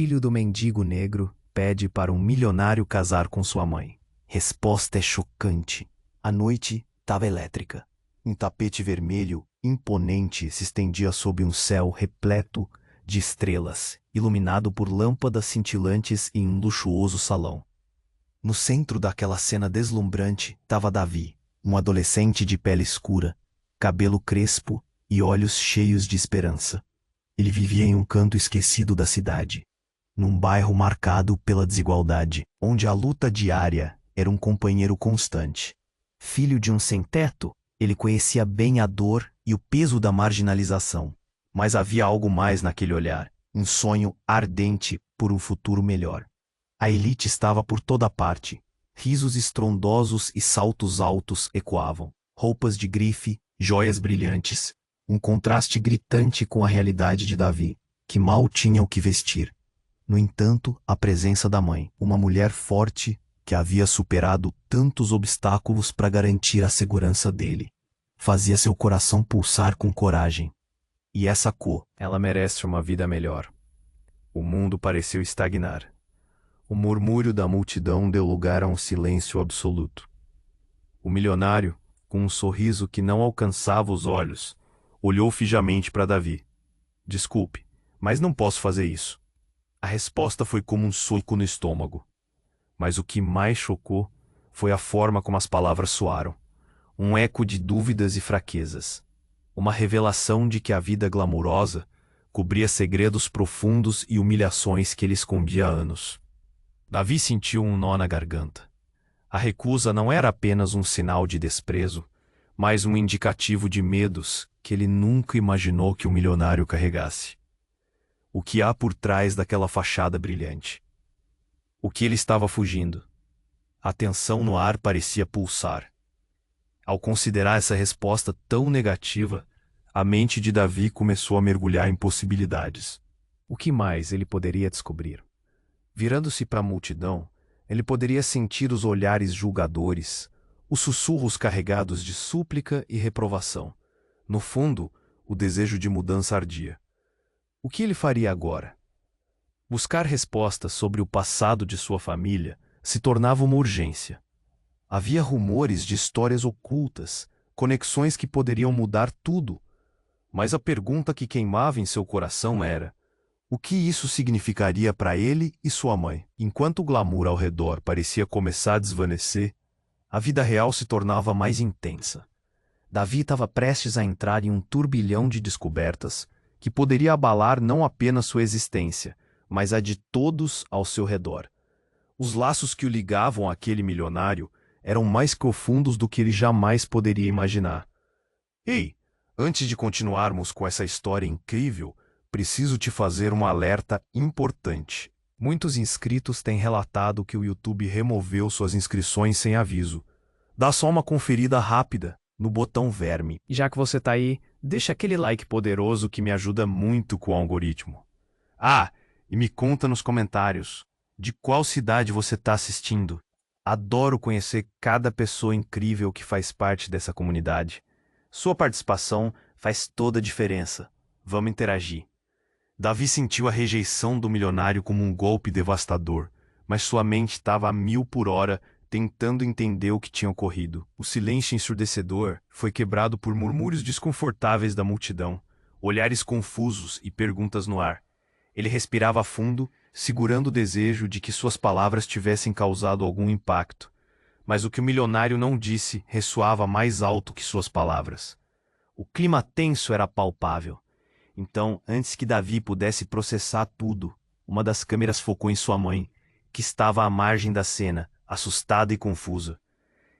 filho do mendigo negro pede para um milionário casar com sua mãe. Resposta é chocante. A noite estava elétrica. Um tapete vermelho, imponente, se estendia sob um céu repleto de estrelas, iluminado por lâmpadas cintilantes em um luxuoso salão. No centro daquela cena deslumbrante estava Davi, um adolescente de pele escura, cabelo crespo e olhos cheios de esperança. Ele vivia em um canto esquecido da cidade, num bairro marcado pela desigualdade, onde a luta diária era um companheiro constante. Filho de um sem-teto, ele conhecia bem a dor e o peso da marginalização. Mas havia algo mais naquele olhar, um sonho ardente por um futuro melhor. A elite estava por toda parte. Risos estrondosos e saltos altos ecoavam. Roupas de grife, joias brilhantes. Um contraste gritante com a realidade de Davi, que mal tinha o que vestir. No entanto, a presença da mãe, uma mulher forte que havia superado tantos obstáculos para garantir a segurança dele, fazia seu coração pulsar com coragem. E essa cor, ela merece uma vida melhor. O mundo pareceu estagnar. O murmúrio da multidão deu lugar a um silêncio absoluto. O milionário, com um sorriso que não alcançava os olhos, olhou fijamente para Davi. Desculpe, mas não posso fazer isso. A resposta foi como um soco no estômago. Mas o que mais chocou foi a forma como as palavras soaram. Um eco de dúvidas e fraquezas. Uma revelação de que a vida glamurosa cobria segredos profundos e humilhações que ele escondia há anos. Davi sentiu um nó na garganta. A recusa não era apenas um sinal de desprezo, mas um indicativo de medos que ele nunca imaginou que o milionário carregasse. O que há por trás daquela fachada brilhante? O que ele estava fugindo? A tensão no ar parecia pulsar. Ao considerar essa resposta tão negativa, a mente de Davi começou a mergulhar em possibilidades. O que mais ele poderia descobrir? Virando-se para a multidão, ele poderia sentir os olhares julgadores, os sussurros carregados de súplica e reprovação. No fundo, o desejo de mudança ardia. O que ele faria agora? Buscar respostas sobre o passado de sua família se tornava uma urgência. Havia rumores de histórias ocultas, conexões que poderiam mudar tudo. Mas a pergunta que queimava em seu coração era: o que isso significaria para ele e sua mãe? Enquanto o glamour ao redor parecia começar a desvanecer, a vida real se tornava mais intensa. Davi estava prestes a entrar em um turbilhão de descobertas que poderia abalar não apenas sua existência, mas a de todos ao seu redor. Os laços que o ligavam àquele milionário eram mais profundos do que ele jamais poderia imaginar. Ei, antes de continuarmos com essa história incrível, preciso te fazer um alerta importante. Muitos inscritos têm relatado que o YouTube removeu suas inscrições sem aviso. Dá só uma conferida rápida no botão verme. E já que você tá aí, deixa aquele like poderoso que me ajuda muito com o algoritmo. Ah, e me conta nos comentários, de qual cidade você tá assistindo? Adoro conhecer cada pessoa incrível que faz parte dessa comunidade. Sua participação faz toda a diferença. Vamos interagir. Davi sentiu a rejeição do milionário como um golpe devastador, mas sua mente estava a 1000 por hora tentando entender o que tinha ocorrido. O silêncio ensurdecedor foi quebrado por murmúrios desconfortáveis da multidão, olhares confusos e perguntas no ar. Ele respirava fundo, segurando o desejo de que suas palavras tivessem causado algum impacto. Mas o que o milionário não disse ressoava mais alto que suas palavras. O clima tenso era palpável. Então, antes que Davi pudesse processar tudo, uma das câmeras focou em sua mãe, que estava à margem da cena, assustada e confusa.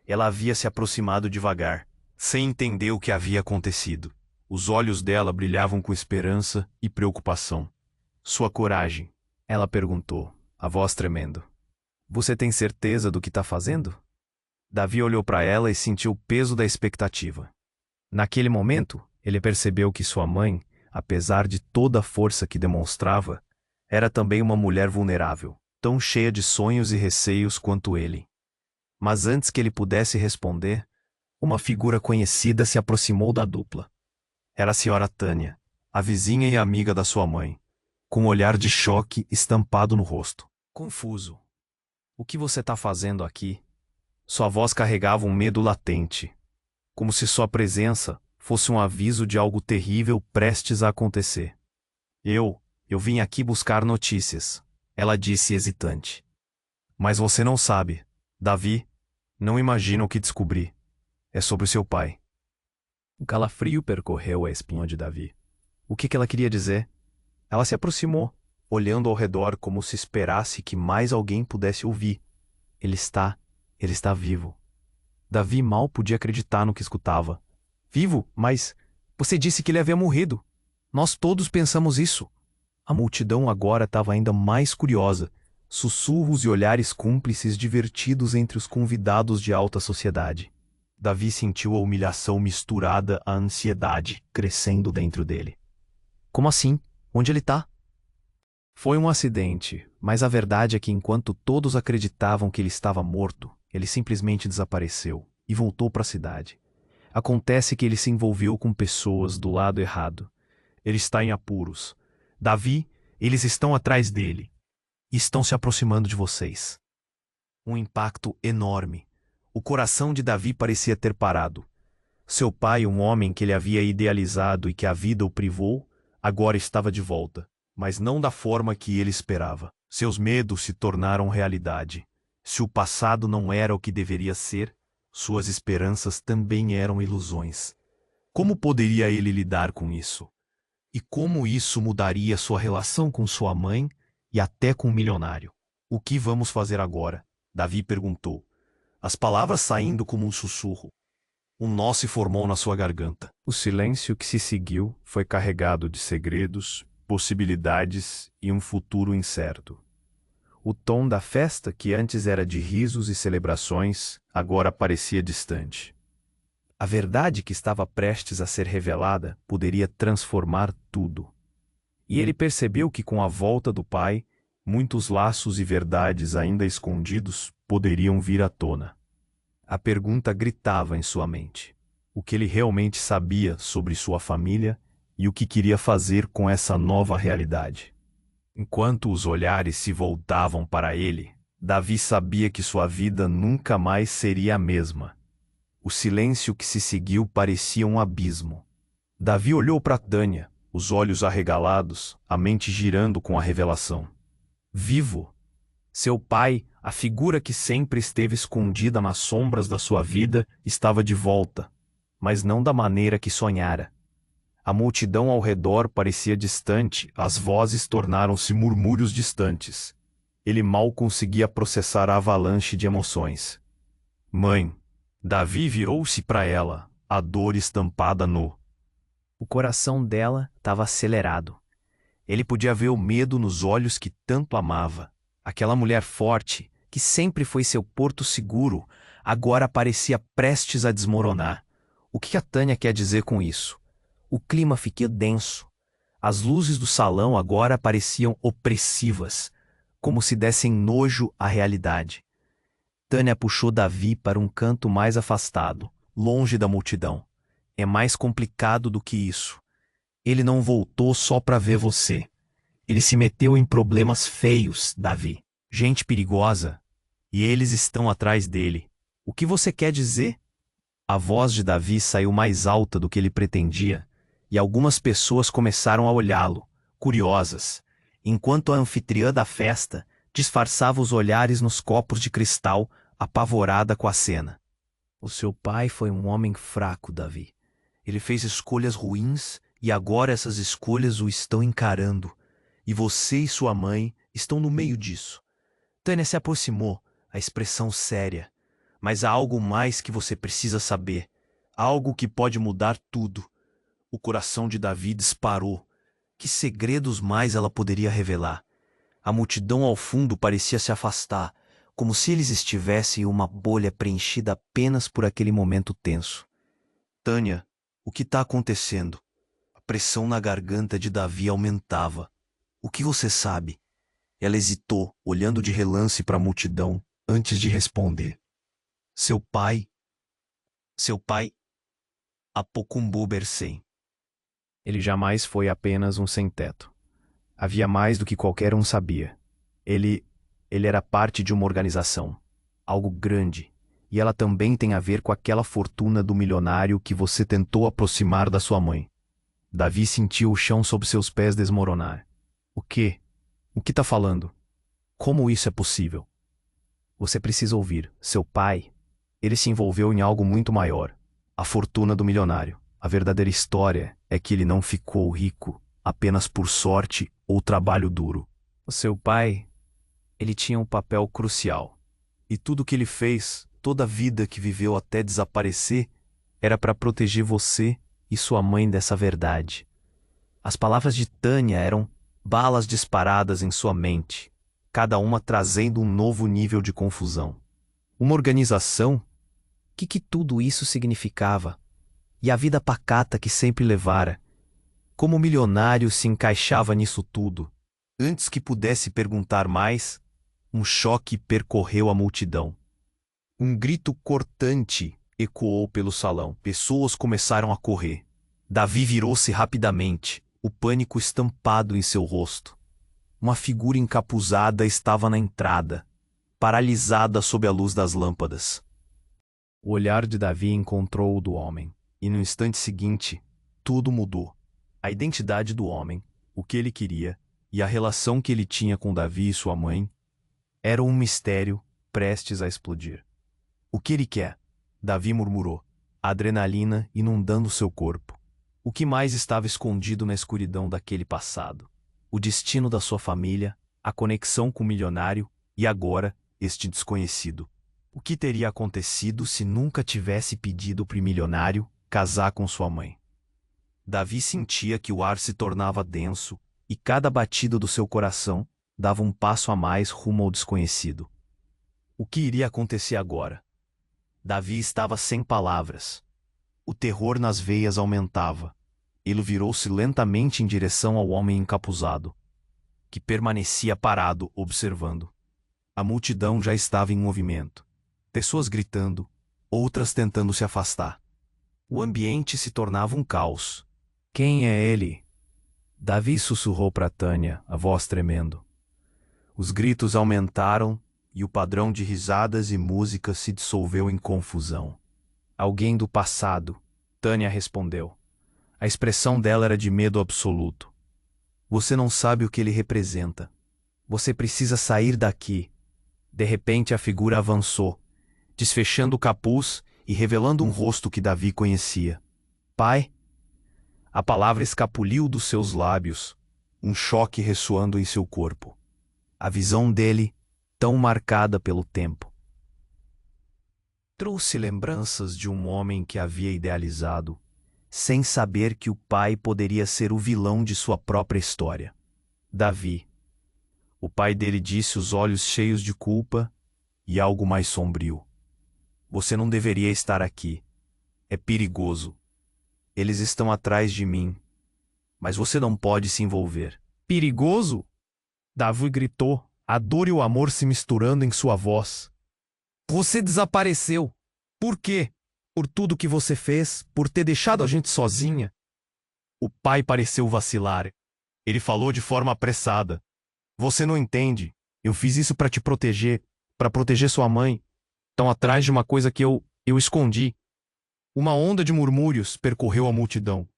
Ela havia se aproximado devagar, sem entender o que havia acontecido. Os olhos dela brilhavam com esperança e preocupação. Sua coragem? Ela perguntou, a voz tremendo. Você tem certeza do que está fazendo? Davi olhou para ela e sentiu o peso da expectativa. Naquele momento, ele percebeu que sua mãe, apesar de toda a força que demonstrava, era também uma mulher vulnerável, tão cheia de sonhos e receios quanto ele. Mas antes que ele pudesse responder, uma figura conhecida se aproximou da dupla. Era a senhora Tânia, a vizinha e amiga da sua mãe. com um olhar de choque estampado no rosto. Confuso. O que você está fazendo aqui? Sua voz carregava um medo latente, como se sua presença fosse um aviso de algo terrível prestes a acontecer. Eu vim aqui buscar notícias, ela disse hesitante. Mas você não sabe, Davi, não imagina o que descobri. É sobre seu pai. Um calafrio percorreu a espinha de Davi. O que ela queria dizer? Ela se aproximou, olhando ao redor como se esperasse que mais alguém pudesse ouvir. Ele está vivo. Davi mal podia acreditar no que escutava. Vivo? Mas você disse que ele havia morrido. Nós todos pensamos isso. A multidão agora estava ainda mais curiosa. Sussurros e olhares cúmplices divertidos entre os convidados de alta sociedade. Davi sentiu a humilhação misturada à ansiedade crescendo dentro dele. Como assim? Onde ele está? Foi um acidente, mas a verdade é que enquanto todos acreditavam que ele estava morto, ele simplesmente desapareceu e voltou para a cidade. Acontece que ele se envolveu com pessoas do lado errado. Ele está em apuros. Davi, eles estão atrás dele. E estão se aproximando de vocês. Um impacto enorme. O coração de Davi parecia ter parado. Seu pai, um homem que ele havia idealizado e que a vida o privou, agora estava de volta, mas não da forma que ele esperava. Seus medos se tornaram realidade. Se o passado não era o que deveria ser, suas esperanças também eram ilusões. Como poderia ele lidar com isso? E como isso mudaria sua relação com sua mãe e até com o milionário? O que vamos fazer agora? Davi perguntou, as palavras saindo como um sussurro. Um nó se formou na sua garganta. O silêncio que se seguiu foi carregado de segredos, possibilidades e um futuro incerto. O tom da festa, que antes era de risos e celebrações, agora parecia distante. A verdade que estava prestes a ser revelada poderia transformar tudo. E ele percebeu que com a volta do pai, muitos laços e verdades ainda escondidos poderiam vir à tona. A pergunta gritava em sua mente. O que ele realmente sabia sobre sua família e o que queria fazer com essa nova realidade. Enquanto os olhares se voltavam para ele, Davi sabia que sua vida nunca mais seria a mesma. O silêncio que se seguiu parecia um abismo. Davi olhou para Tânia, os olhos arregalados, a mente girando com a revelação. Vivo! Seu pai, a figura que sempre esteve escondida nas sombras da sua vida, estava de volta, mas não da maneira que sonhara. A multidão ao redor parecia distante, as vozes tornaram-se murmúrios distantes. Ele mal conseguia processar a avalanche de emoções. Mãe! Davi virou-se para ela, a dor estampada no. O coração dela estava acelerado. Ele podia ver o medo nos olhos que tanto amava. Aquela mulher forte, que sempre foi seu porto seguro, agora parecia prestes a desmoronar. O que a Tânia quer dizer com isso? O clima ficou denso. As luzes do salão agora pareciam opressivas, como se dessem nojo à realidade. Tânia puxou Davi para um canto mais afastado, longe da multidão. É mais complicado do que isso. Ele não voltou só para ver você. Ele se meteu em problemas feios, Davi. Gente perigosa. E eles estão atrás dele. O que você quer dizer? A voz de Davi saiu mais alta do que ele pretendia, e algumas pessoas começaram a olhá-lo, curiosas, enquanto a anfitriã da festa disfarçava os olhares nos copos de cristal, apavorada com a cena. O seu pai foi um homem fraco, Davi. Ele fez escolhas ruins e agora essas escolhas o estão encarando. E você e sua mãe estão no meio disso. Tânia se aproximou, a expressão séria. Mas há algo mais que você precisa saber. Algo que pode mudar tudo. O coração de Davi disparou. Que segredos mais ela poderia revelar? A multidão ao fundo parecia se afastar, como se eles estivessem em uma bolha preenchida apenas por aquele momento tenso. Tânia, o que está acontecendo? A pressão na garganta de Davi aumentava. O que você sabe? Ela hesitou, olhando de relance para a multidão, antes de responder. Seu pai... Apocumbou Bersém. Ele jamais foi apenas um sem-teto. Havia mais do que qualquer um sabia. Ele era parte de uma organização, algo grande, e ela também tem a ver com aquela fortuna do milionário que você tentou aproximar da sua mãe. Davi sentiu o chão sob seus pés desmoronar. O quê? O que tá falando? Como isso é possível? Você precisa ouvir. Seu pai, ele se envolveu em algo muito maior. A fortuna do milionário. A verdadeira história é que ele não ficou rico apenas por sorte ou trabalho duro. O seu pai, ele tinha um papel crucial. E tudo que ele fez, toda a vida que viveu até desaparecer, era para proteger você e sua mãe dessa verdade. As palavras de Tânia eram balas disparadas em sua mente, cada uma trazendo um novo nível de confusão. Uma organização? O que tudo isso significava? E a vida pacata que sempre levara? Como o milionário se encaixava nisso tudo? Antes que pudesse perguntar mais, um choque percorreu a multidão. Um grito cortante ecoou pelo salão. Pessoas começaram a correr. Davi virou-se rapidamente, o pânico estampado em seu rosto. Uma figura encapuzada estava na entrada, paralisada sob a luz das lâmpadas. O olhar de Davi encontrou o do homem, e no instante seguinte, tudo mudou. A identidade do homem, o que ele queria, e a relação que ele tinha com Davi e sua mãe, era um mistério prestes a explodir. O que ele quer? Davi murmurou, a adrenalina inundando seu corpo. O que mais estava escondido na escuridão daquele passado? O destino da sua família, a conexão com o milionário e agora este desconhecido. O que teria acontecido se nunca tivesse pedido para o milionário casar com sua mãe? Davi sentia que o ar se tornava denso e cada batida do seu coração dava um passo a mais rumo ao desconhecido. O que iria acontecer agora? Davi estava sem palavras. O terror nas veias aumentava. Ele virou-se lentamente em direção ao homem encapuzado, que permanecia parado, observando. A multidão já estava em movimento. Pessoas gritando, outras tentando se afastar. O ambiente se tornava um caos. Quem é ele? Davi sussurrou para Tânia, a voz tremendo. Os gritos aumentaram e o padrão de risadas e música se dissolveu em confusão. Alguém do passado, Tânia respondeu. A expressão dela era de medo absoluto. Você não sabe o que ele representa. Você precisa sair daqui. De repente a figura avançou, desfechando o capuz e revelando um rosto que Davi conhecia. Pai? A palavra escapuliu dos seus lábios, um choque ressoando em seu corpo. A visão dele, tão marcada pelo tempo, trouxe lembranças de um homem que havia idealizado, sem saber que o pai poderia ser o vilão de sua própria história. Davi. O pai dele disse, os olhos cheios de culpa e algo mais sombrio. Você não deveria estar aqui. É perigoso. Eles estão atrás de mim. Mas você não pode se envolver. Perigoso? Davi gritou, a dor e o amor se misturando em sua voz. Você desapareceu. Por quê? Por tudo que você fez, por ter deixado a gente sozinha. O pai pareceu vacilar. Ele falou de forma apressada. Você não entende. Eu fiz isso para te proteger, para proteger sua mãe. Estão atrás de uma coisa que eu escondi. Uma onda de murmúrios percorreu a multidão.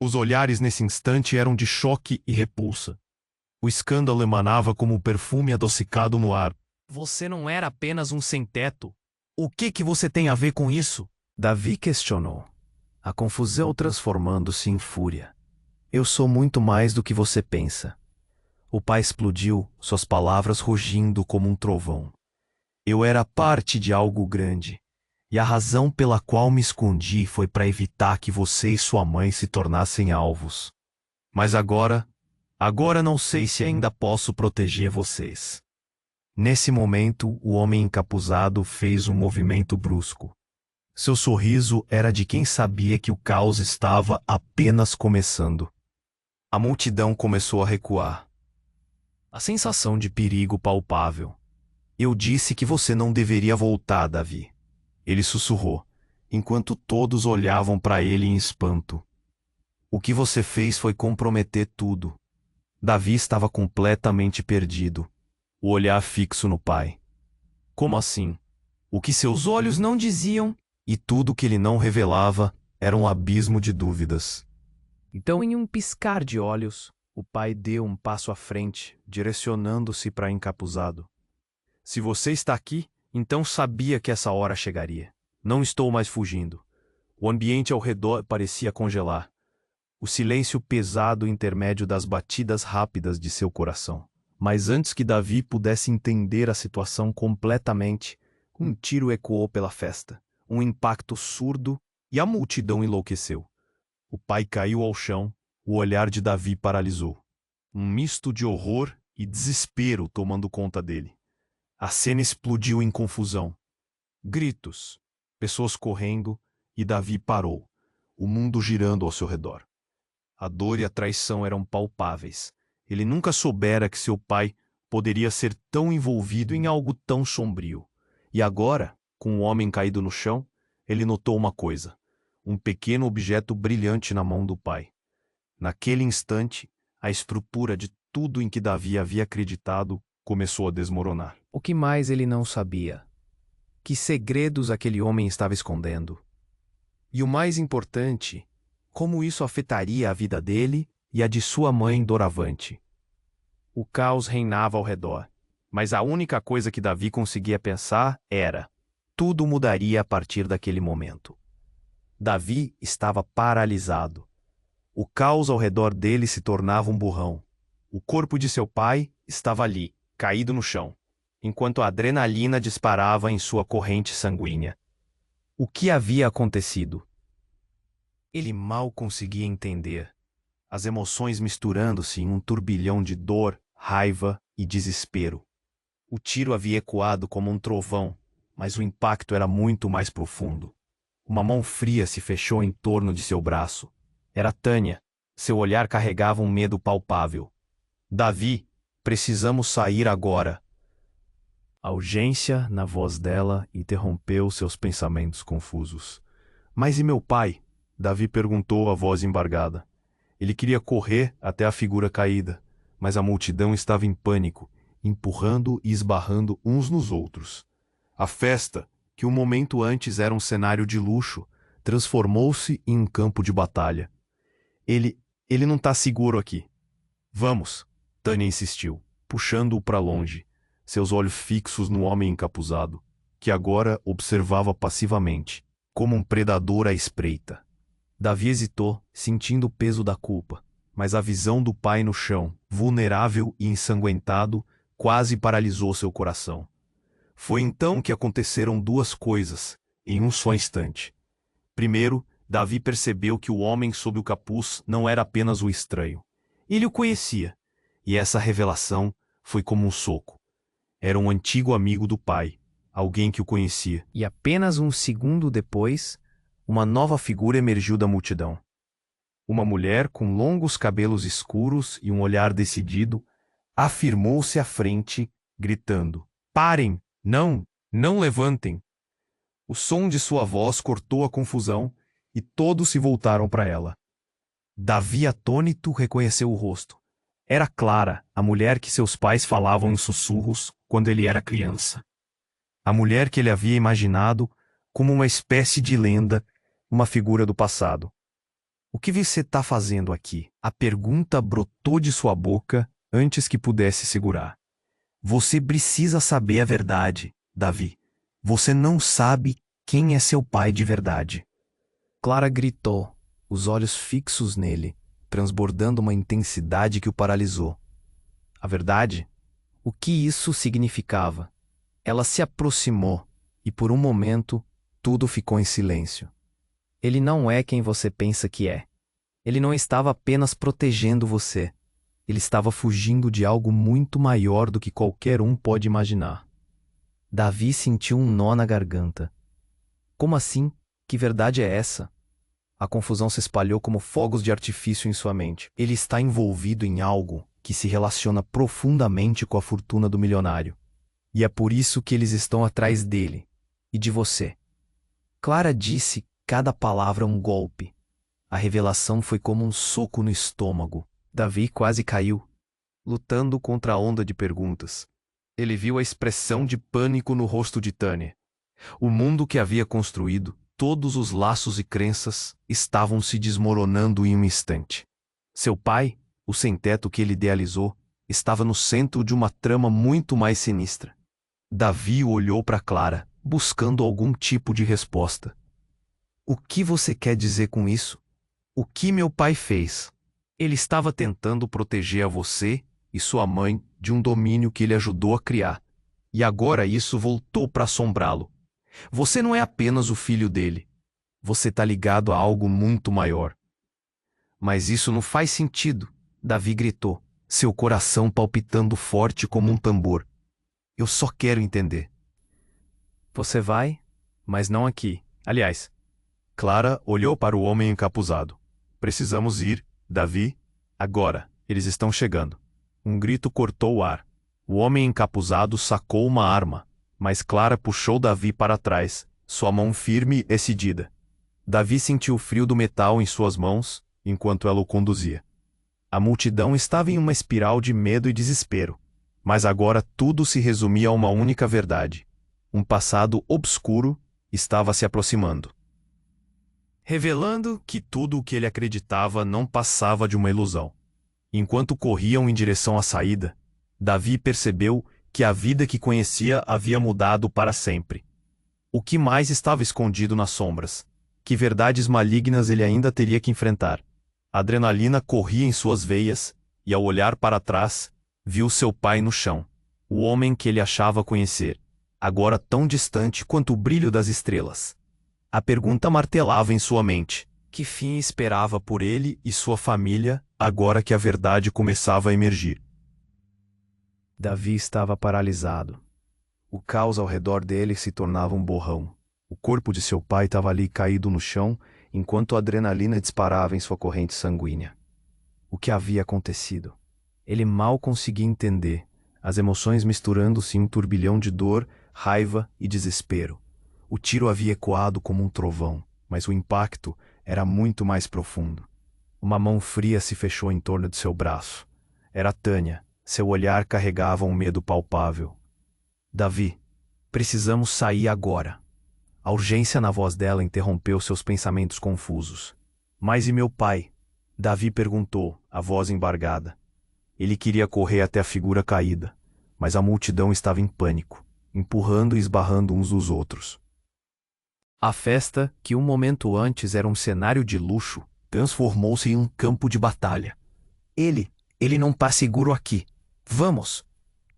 Os olhares nesse instante eram de choque e repulsa. O escândalo emanava como um perfume adocicado no ar. Você não era apenas um sem-teto. O que você tem a ver com isso? Davi questionou, a confusão transformando-se em fúria. Eu sou muito mais do que você pensa. O pai explodiu, suas palavras rugindo como um trovão. Eu era parte de algo grande, e a razão pela qual me escondi foi para evitar que você e sua mãe se tornassem alvos. Mas agora não sei se ainda posso proteger vocês. Nesse momento, o homem encapuzado fez um movimento brusco. Seu sorriso era de quem sabia que o caos estava apenas começando. A multidão começou a recuar. A sensação de perigo palpável. Eu disse que você não deveria voltar, Davi. Ele sussurrou, enquanto todos olhavam para ele em espanto. O que você fez foi comprometer tudo. Davi estava completamente perdido, o olhar fixo no pai. Como assim? O que seus olhos não diziam e tudo o que ele não revelava era um abismo de dúvidas. Então, em um piscar de olhos, o pai deu um passo à frente, direcionando-se para encapuzado. Se você está aqui, então sabia que essa hora chegaria. Não estou mais fugindo. O ambiente ao redor parecia congelar. O silêncio pesado intermédio das batidas rápidas de seu coração. Mas antes que Davi pudesse entender a situação completamente, um tiro ecoou pela festa, um impacto surdo, e a multidão enlouqueceu. O pai caiu ao chão, o olhar de Davi paralisou. Um misto de horror e desespero tomando conta dele. A cena explodiu em confusão. Gritos, pessoas correndo, e Davi parou, o mundo girando ao seu redor. A dor e a traição eram palpáveis. Ele nunca soubera que seu pai poderia ser tão envolvido em algo tão sombrio. E agora, com o homem caído no chão, ele notou uma coisa: um pequeno objeto brilhante na mão do pai. Naquele instante, a estrutura de tudo em que Davi havia acreditado começou a desmoronar. O que mais ele não sabia? Que segredos aquele homem estava escondendo? E o mais importante, como isso afetaria a vida dele e a de sua mãe Doravante. O caos reinava ao redor, mas a única coisa que Davi conseguia pensar era: tudo mudaria a partir daquele momento. Davi estava paralisado. O caos ao redor dele se tornava um borrão. O corpo de seu pai estava ali, caído no chão, enquanto a adrenalina disparava em sua corrente sanguínea. O que havia acontecido? Ele mal conseguia entender, as emoções misturando-se em um turbilhão de dor, raiva e desespero. O tiro havia ecoado como um trovão, mas o impacto era muito mais profundo. Uma mão fria se fechou em torno de seu braço. Era Tânia. Seu olhar carregava um medo palpável. Davi, precisamos sair agora. A urgência na voz dela interrompeu seus pensamentos confusos. Mas e meu pai? Davi perguntou a voz embargada. Ele queria correr até a figura caída, mas a multidão estava em pânico, empurrando e esbarrando uns nos outros. A festa, que um momento antes era um cenário de luxo, transformou-se em um campo de batalha. Ele não está seguro aqui. Vamos, Tânia insistiu, puxando-o para longe, seus olhos fixos no homem encapuzado, que agora observava passivamente, como um predador à espreita. Davi hesitou, sentindo o peso da culpa, mas a visão do pai no chão, vulnerável e ensanguentado, quase paralisou seu coração. Foi então que aconteceram duas coisas, em um só instante. Primeiro, Davi percebeu que o homem sob o capuz não era apenas o estranho. Ele o conhecia, e essa revelação foi como um soco. Era um antigo amigo do pai, alguém que o conhecia. E apenas um segundo depois, uma nova figura emergiu da multidão. Uma mulher com longos cabelos escuros e um olhar decidido, afirmou-se à frente, gritando: "Parem! Não levantem!" O som de sua voz cortou a confusão e todos se voltaram para ela. Davi, atônito, reconheceu o rosto. Era Clara, a mulher que seus pais falavam em sussurros quando ele era criança. A mulher que ele havia imaginado como uma espécie de lenda, uma figura do passado. "O que você está fazendo aqui?" A pergunta brotou de sua boca antes que pudesse segurar. "Você precisa saber a verdade, Davi. Você não sabe quem é seu pai de verdade." Clara gritou, os olhos fixos nele, transbordando uma intensidade que o paralisou. A verdade? O que isso significava? Ela se aproximou e, por um momento, tudo ficou em silêncio. Ele não é quem você pensa que é. Ele não estava apenas protegendo você. Ele estava fugindo de algo muito maior do que qualquer um pode imaginar. Davi sentiu um nó na garganta. Como assim? Que verdade é essa? A confusão se espalhou como fogos de artifício em sua mente. Ele está envolvido em algo que se relaciona profundamente com a fortuna do milionário. E é por isso que eles estão atrás dele e de você. Clara disse cada palavra um golpe. A revelação foi como um soco no estômago. Davi quase caiu. lutando contra a onda de perguntas. Ele viu a expressão de pânico no rosto de Tânia. O mundo que havia construído, todos os laços e crenças, estavam se desmoronando em um instante. Seu pai, o sem-teto que ele idealizou, estava no centro de uma trama muito mais sinistra. Davi olhou para Clara, buscando algum tipo de resposta. O que você quer dizer com isso? O que meu pai fez? Ele estava tentando proteger a você e sua mãe de um domínio que ele ajudou a criar. E agora isso voltou para assombrá-lo. Você não é apenas o filho dele. Você está ligado a algo muito maior. Mas isso não faz sentido, Davi gritou, seu coração palpitando forte como um tambor. Eu só quero entender. Você vai, mas não aqui. Aliás, Clara olhou para o homem encapuzado. Precisamos ir, Davi. Agora, eles estão chegando. Um grito cortou o ar. O homem encapuzado sacou uma arma, mas Clara puxou Davi para trás, sua mão firme e decidida. Davi sentiu o frio do metal em suas mãos, enquanto ela o conduzia. A multidão estava em uma espiral de medo e desespero, mas agora tudo se resumia a uma única verdade. Um passado obscuro estava se aproximando, revelando que tudo o que ele acreditava não passava de uma ilusão. Enquanto corriam em direção à saída, Davi percebeu que a vida que conhecia havia mudado para sempre. O que mais estava escondido nas sombras? Que verdades malignas ele ainda teria que enfrentar? A adrenalina corria em suas veias, e ao olhar para trás, viu seu pai no chão. O homem que ele achava conhecer, agora tão distante quanto o brilho das estrelas. A pergunta martelava em sua mente. Que fim esperava por ele e sua família, agora que a verdade começava a emergir? Davi estava paralisado. O caos ao redor dele se tornava um borrão. O corpo de seu pai estava ali caído no chão, enquanto a adrenalina disparava em sua corrente sanguínea. O que havia acontecido? Ele mal conseguia entender, as emoções misturando-se em um turbilhão de dor, raiva e desespero. O tiro havia ecoado como um trovão, mas o impacto era muito mais profundo. Uma mão fria se fechou em torno de seu braço. Era Tânia. Seu olhar carregava um medo palpável. Davi, precisamos sair agora. A urgência na voz dela interrompeu seus pensamentos confusos. Mas e meu pai? Davi perguntou, a voz embargada. Ele queria correr até a figura caída, mas a multidão estava em pânico, empurrando e esbarrando uns dos outros. A festa, que um momento antes era um cenário de luxo, transformou-se em um campo de batalha. Ele não está seguro aqui. Vamos!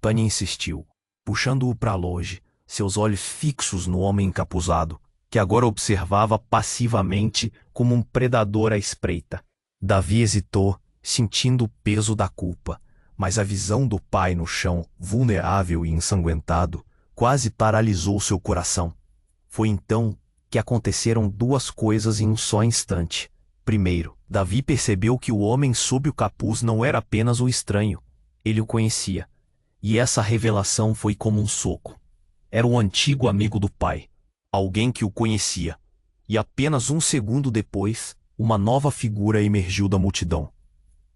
Tânia insistiu, puxando-o para longe, seus olhos fixos no homem encapuzado, que agora observava passivamente como um predador à espreita. Davi hesitou, sentindo o peso da culpa, mas a visão do pai no chão, vulnerável e ensanguentado, quase paralisou seu coração. Foi então que aconteceram duas coisas em um só instante. Primeiro, Davi percebeu que o homem sob o capuz não era apenas um estranho. Ele o conhecia. E essa revelação foi como um soco. Era um antigo amigo do pai. Alguém que o conhecia. E apenas um segundo depois, uma nova figura emergiu da multidão.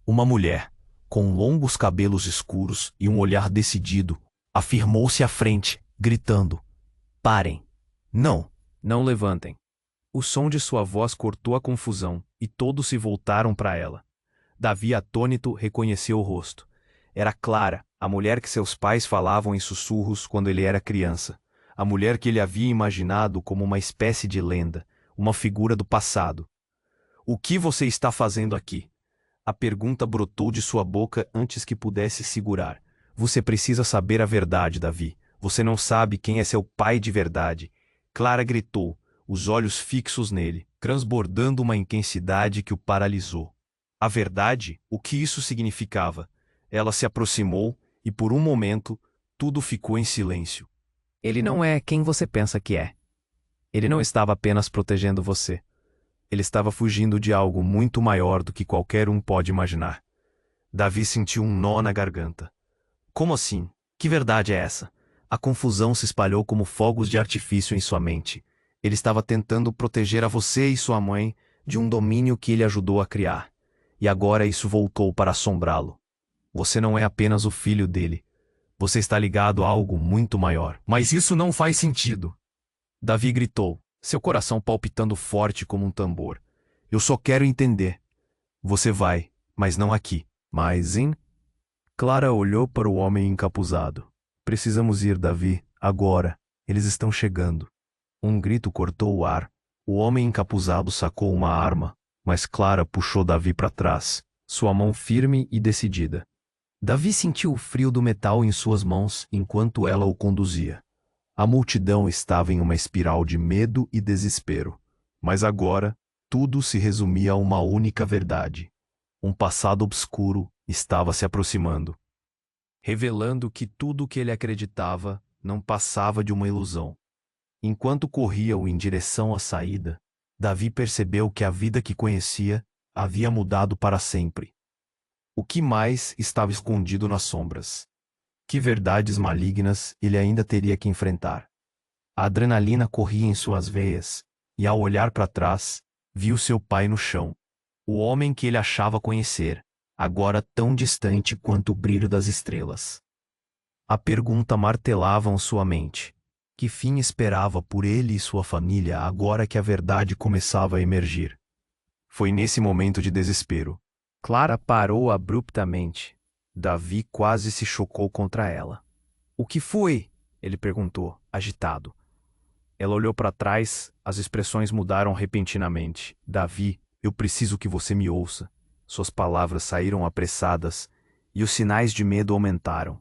Uma mulher, com longos cabelos escuros e um olhar decidido, afirmou-se à frente, gritando: Parem! Não levantem! O som de sua voz cortou a confusão, e todos se voltaram para ela. Davi, atônito, reconheceu o rosto. Era Clara, a mulher que seus pais falavam em sussurros quando ele era criança. A mulher que ele havia imaginado como uma espécie de lenda, uma figura do passado. O que você está fazendo aqui? A pergunta brotou de sua boca antes que pudesse segurar. Você precisa saber a verdade, Davi. Você não sabe quem é seu pai de verdade. Clara gritou, os olhos fixos nele, transbordando uma intensidade que o paralisou. A verdade? O que isso significava? Ela se aproximou, e por um momento, tudo ficou em silêncio. Ele não é quem você pensa que é. Ele não estava apenas protegendo você. Ele estava fugindo de algo muito maior do que qualquer um pode imaginar. Davi sentiu um nó na garganta. Como assim? Que verdade é essa? A confusão se espalhou como fogos de artifício em sua mente. Ele estava tentando proteger a você e sua mãe de um domínio que ele ajudou a criar. E agora isso voltou para assombrá-lo. Você não é apenas o filho dele. Você está ligado a algo muito maior. Mas isso não faz sentido. Davi gritou, seu coração palpitando forte como um tambor. Eu só quero entender. Você vai, mas não aqui. Mas em... Clara olhou para o homem encapuzado. Precisamos ir, Davi, agora. Eles estão chegando. Um grito cortou o ar. O homem encapuzado sacou uma arma, mas Clara puxou Davi para trás, sua mão firme e decidida. Davi sentiu o frio do metal em suas mãos enquanto ela o conduzia. A multidão estava em uma espiral de medo e desespero. Mas agora, tudo se resumia a uma única verdade. Um passado obscuro estava se aproximando, revelando que tudo o que ele acreditava não passava de uma ilusão. Enquanto corriam em direção à saída, Davi percebeu que a vida que conhecia havia mudado para sempre. O que mais estava escondido nas sombras? Que verdades malignas ele ainda teria que enfrentar? A adrenalina corria em suas veias, e ao olhar para trás, viu seu pai no chão. O homem que ele achava conhecer, agora tão distante quanto o brilho das estrelas. A pergunta martelava em sua mente. Que fim esperava por ele e sua família agora que a verdade começava a emergir? Foi nesse momento de desespero. Clara parou abruptamente. Davi quase se chocou contra ela. O que foi? Ele perguntou, agitado. Ela olhou para trás, as expressões mudaram repentinamente. Davi, eu preciso que você me ouça. Suas palavras saíram apressadas e os sinais de medo aumentaram.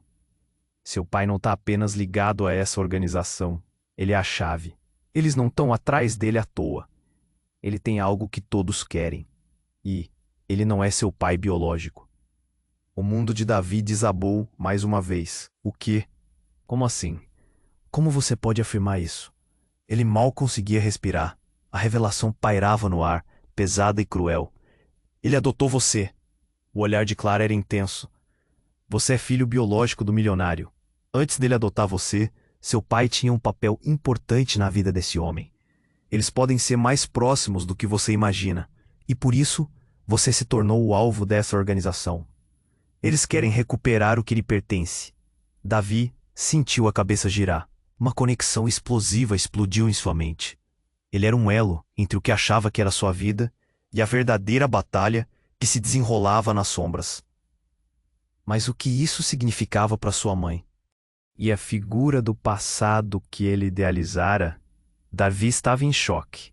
Seu pai não está apenas ligado a essa organização. Ele é a chave. Eles não estão atrás dele à toa. Ele tem algo que todos querem. E ele não é seu pai biológico. O mundo de Davi desabou mais uma vez. O quê? Como assim? Como você pode afirmar isso? Ele mal conseguia respirar. A revelação pairava no ar, pesada e cruel. Ele adotou você. O olhar de Clara era intenso. Você é filho biológico do milionário. Antes dele adotar você, seu pai tinha um papel importante na vida desse homem. Eles podem ser mais próximos do que você imagina, e por isso, você se tornou o alvo dessa organização. Eles querem recuperar o que lhe pertence. Davi sentiu a cabeça girar. Uma conexão explosiva explodiu em sua mente. Ele era um elo entre o que achava que era sua vida e a verdadeira batalha que se desenrolava nas sombras. Mas o que isso significava para sua mãe? E a figura do passado que ele idealizara? Davi estava em choque.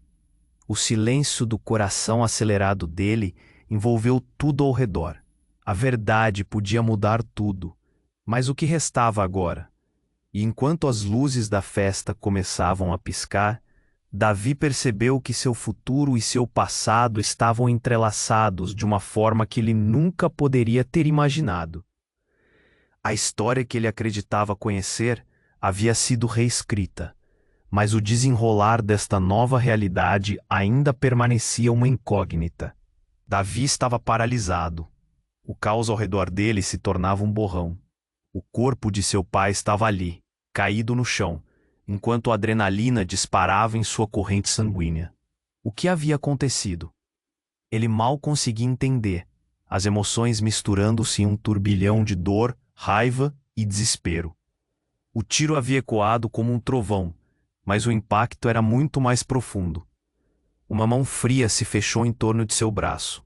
O silêncio do coração acelerado dele envolveu tudo ao redor. A verdade podia mudar tudo, mas o que restava agora? E enquanto as luzes da festa começavam a piscar, Davi percebeu que seu futuro e seu passado estavam entrelaçados de uma forma que ele nunca poderia ter imaginado. A história que ele acreditava conhecer havia sido reescrita, mas o desenrolar desta nova realidade ainda permanecia uma incógnita. Davi estava paralisado. O caos ao redor dele se tornava um borrão. O corpo de seu pai estava ali, caído no chão, enquanto a adrenalina disparava em sua corrente sanguínea. O que havia acontecido? Ele mal conseguia entender, as emoções misturando-se em um turbilhão de dor, raiva e desespero. O tiro havia ecoado como um trovão, mas o impacto era muito mais profundo. Uma mão fria se fechou em torno de seu braço.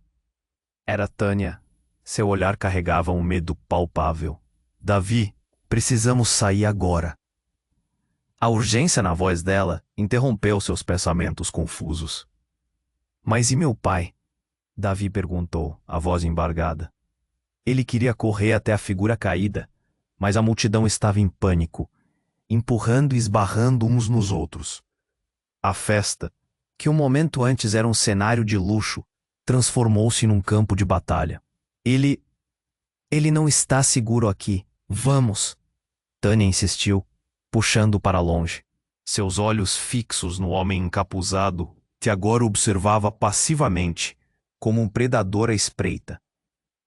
Era Tânia. Seu olhar carregava um medo palpável. Davi, precisamos sair agora. A urgência na voz dela interrompeu seus pensamentos confusos. Mas e meu pai? Davi perguntou, a voz embargada. Ele queria correr até a figura caída, mas a multidão estava em pânico, empurrando e esbarrando uns nos outros. A festa, que um momento antes era um cenário de luxo, transformou-se num campo de batalha. Ele não está seguro aqui. Vamos! Tânia insistiu, puxando para longe. Seus olhos fixos no homem encapuzado, que agora observava passivamente, como um predador à espreita.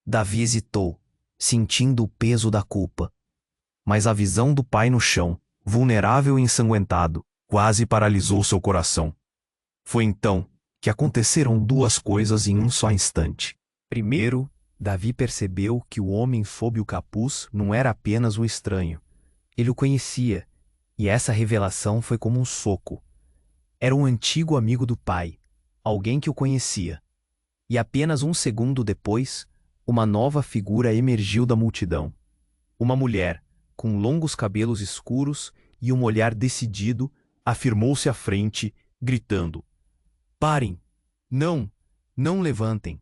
Davi hesitou, sentindo o peso da culpa. Mas a visão do pai no chão, vulnerável e ensanguentado, quase paralisou seu coração. Foi então que aconteceram duas coisas em um só instante. Primeiro, Davi percebeu que o homem sob o capuz não era apenas um estranho. Ele o conhecia, e essa revelação foi como um soco. Era um antigo amigo do pai, alguém que o conhecia. E apenas um segundo depois, uma nova figura emergiu da multidão. Uma mulher, com longos cabelos escuros e um olhar decidido, afirmou-se à frente, gritando: "Parem! Não! Não levantem!"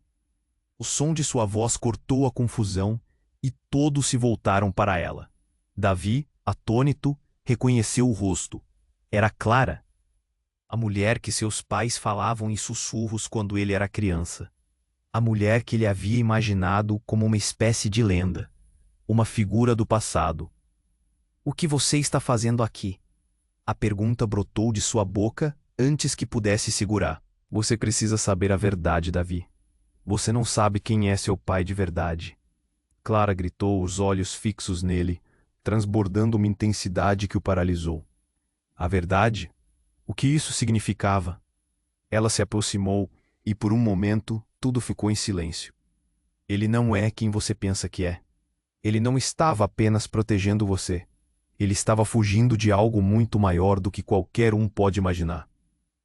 O som de sua voz cortou a confusão e todos se voltaram para ela. Davi, atônito, reconheceu o rosto. Era Clara, a mulher que seus pais falavam em sussurros quando ele era criança. A mulher que ele havia imaginado como uma espécie de lenda, uma figura do passado. "O que você está fazendo aqui?" A pergunta brotou de sua boca antes que pudesse segurar. "Você precisa saber a verdade, Davi. Você não sabe quem é seu pai de verdade." Clara gritou, os olhos fixos nele, transbordando uma intensidade que o paralisou. A verdade? O que isso significava? Ela se aproximou e, por um momento, tudo ficou em silêncio. "Ele não é quem você pensa que é. Ele não estava apenas protegendo você. Ele estava fugindo de algo muito maior do que qualquer um pode imaginar."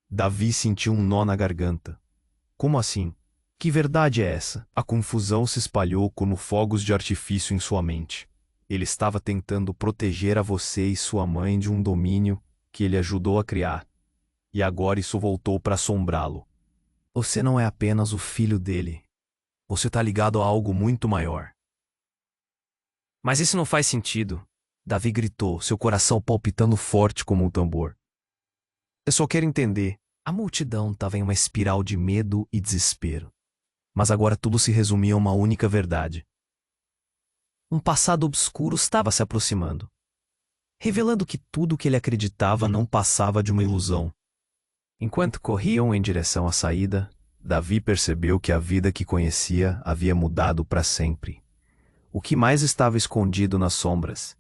Davi sentiu um nó na garganta. Como assim? Que verdade é essa? A confusão se espalhou como fogos de artifício em sua mente. Ele estava tentando proteger a você e sua mãe de um domínio que ele ajudou a criar. E agora isso voltou para assombrá-lo. Você não é apenas o filho dele. Você está ligado a algo muito maior. "Mas isso não faz sentido", Davi gritou, seu coração palpitando forte como um tambor. "Eu só quero entender." A multidão estava em uma espiral de medo e desespero. Mas agora tudo se resumia a uma única verdade. Um passado obscuro estava se aproximando, revelando que tudo o que ele acreditava não passava de uma ilusão. Enquanto corriam em direção à saída, Davi percebeu que a vida que conhecia havia mudado para sempre. O que mais estava escondido nas sombras?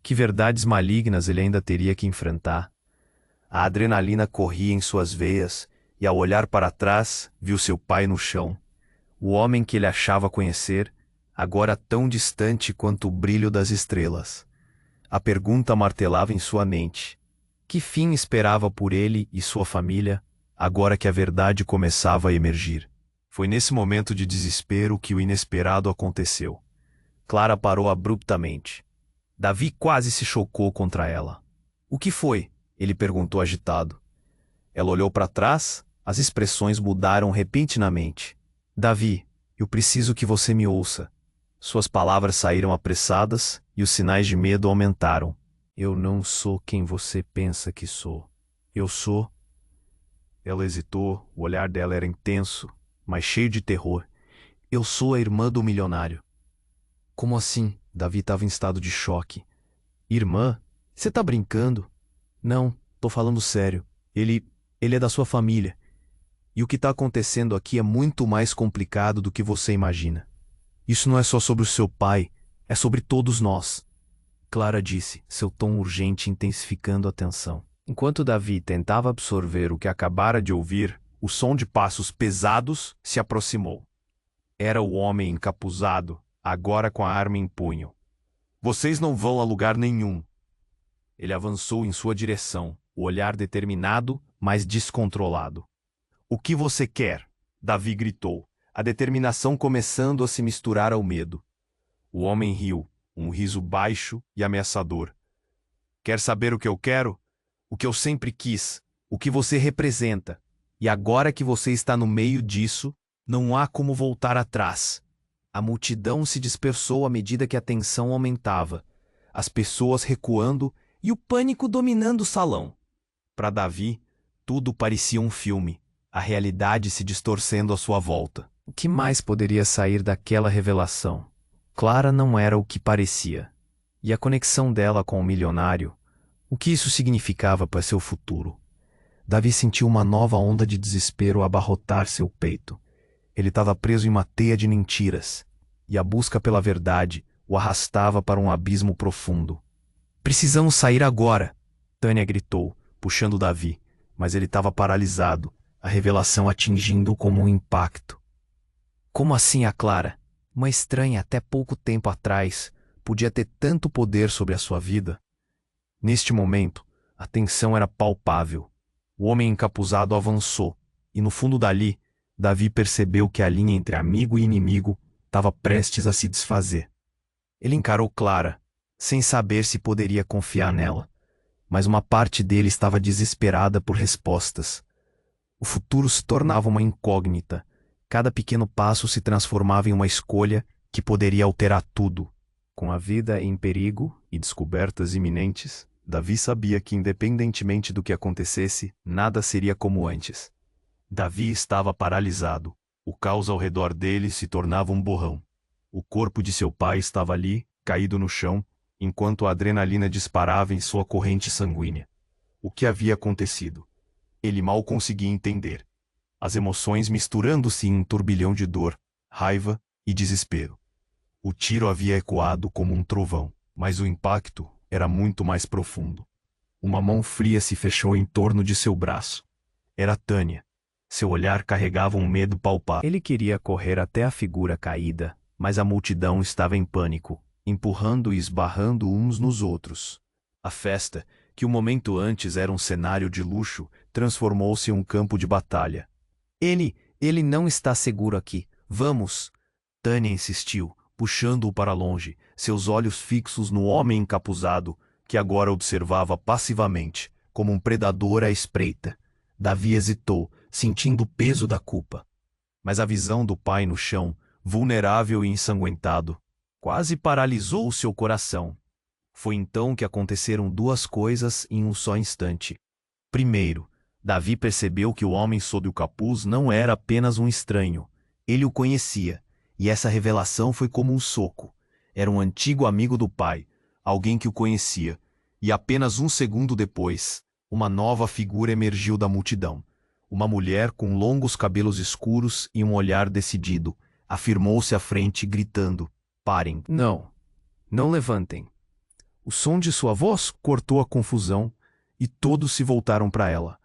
Que verdades malignas ele ainda teria que enfrentar? A adrenalina corria em suas veias, e ao olhar para trás, viu seu pai no chão. O homem que ele achava conhecer, agora tão distante quanto o brilho das estrelas. A pergunta martelava em sua mente: que fim esperava por ele e sua família, agora que a verdade começava a emergir? Foi nesse momento de desespero que o inesperado aconteceu. Clara parou abruptamente. Davi quase se chocou contra ela. "O que foi?" ele perguntou agitado. Ela olhou para trás, as expressões mudaram repentinamente. "Davi, eu preciso que você me ouça." Suas palavras saíram apressadas e os sinais de medo aumentaram. "Eu não sou quem você pensa que sou. Eu sou..." Ela hesitou, o olhar dela era intenso, mas cheio de terror. "Eu sou a irmã do milionário." "Como assim?" Davi estava em estado de choque. "Irmã? Você tá brincando?" "Não, tô falando sério. Ele é da sua família. E o que está acontecendo aqui é muito mais complicado do que você imagina. Isso não é só sobre o seu pai, é sobre todos nós." Clara disse, seu tom urgente intensificando a tensão. Enquanto Davi tentava absorver o que acabara de ouvir, o som de passos pesados se aproximou. Era o homem encapuzado, agora com a arma em punho. "Vocês não vão a lugar nenhum." Ele avançou em sua direção, o olhar determinado, mas descontrolado. "O que você quer?" Davi gritou, a determinação começando a se misturar ao medo. O homem riu, um riso baixo e ameaçador. "Quer saber o que eu quero? O que eu sempre quis, o que você representa. E agora que você está no meio disso, não há como voltar atrás." A multidão se dispersou à medida que a tensão aumentava, as pessoas recuando e o pânico dominando o salão. Para Davi, tudo parecia um filme, a realidade se distorcendo à sua volta. O que mais poderia sair daquela revelação? Clara não era o que parecia. E a conexão dela com o milionário? O que isso significava para seu futuro? Davi sentiu uma nova onda de desespero abarrotar seu peito. Ele estava preso em uma teia de mentiras, e a busca pela verdade o arrastava para um abismo profundo. "Precisamos sair agora!" Tânia gritou, puxando Davi, mas ele estava paralisado, a revelação atingindo-o como um impacto. "Como assim a Clara?" Uma estranha até pouco tempo atrás podia ter tanto poder sobre a sua vida. Neste momento, a tensão era palpável. O homem encapuzado avançou, e no fundo dali, Davi percebeu que a linha entre amigo e inimigo estava prestes a se desfazer. Ele encarou Clara, sem saber se poderia confiar nela, mas uma parte dele estava desesperada por respostas. O futuro se tornava uma incógnita. Cada pequeno passo se transformava em uma escolha que poderia alterar tudo. Com a vida em perigo e descobertas iminentes, Davi sabia que, independentemente do que acontecesse, nada seria como antes. Davi estava paralisado. O caos ao redor dele se tornava um borrão. O corpo de seu pai estava ali, caído no chão, enquanto a adrenalina disparava em sua corrente sanguínea. O que havia acontecido? Ele mal conseguia entender. As emoções misturando-se em um turbilhão de dor, raiva e desespero. O tiro havia ecoado como um trovão, mas o impacto era muito mais profundo. Uma mão fria se fechou em torno de seu braço. Era Tânia. Seu olhar carregava um medo palpável. Ele queria correr até a figura caída, mas a multidão estava em pânico, empurrando e esbarrando uns nos outros. A festa, que um momento antes era um cenário de luxo, transformou-se em um campo de batalha. Ele não está seguro aqui. Vamos! Tânia insistiu, puxando-o para longe, seus olhos fixos no homem encapuzado, que agora observava passivamente, como um predador à espreita. Davi hesitou, sentindo o peso da culpa. Mas a visão do pai no chão, vulnerável e ensanguentado, quase paralisou seu coração. Foi então que aconteceram duas coisas em um só instante. Primeiro, Davi percebeu que o homem sob o capuz não era apenas um estranho. Ele o conhecia, e essa revelação foi como um soco. Era um antigo amigo do pai, alguém que o conhecia, e apenas um segundo depois, uma nova figura emergiu da multidão. Uma mulher com longos cabelos escuros e um olhar decidido, afirmou-se à frente gritando: "Parem! Não levantem!" O som de sua voz cortou a confusão e todos se voltaram para ela.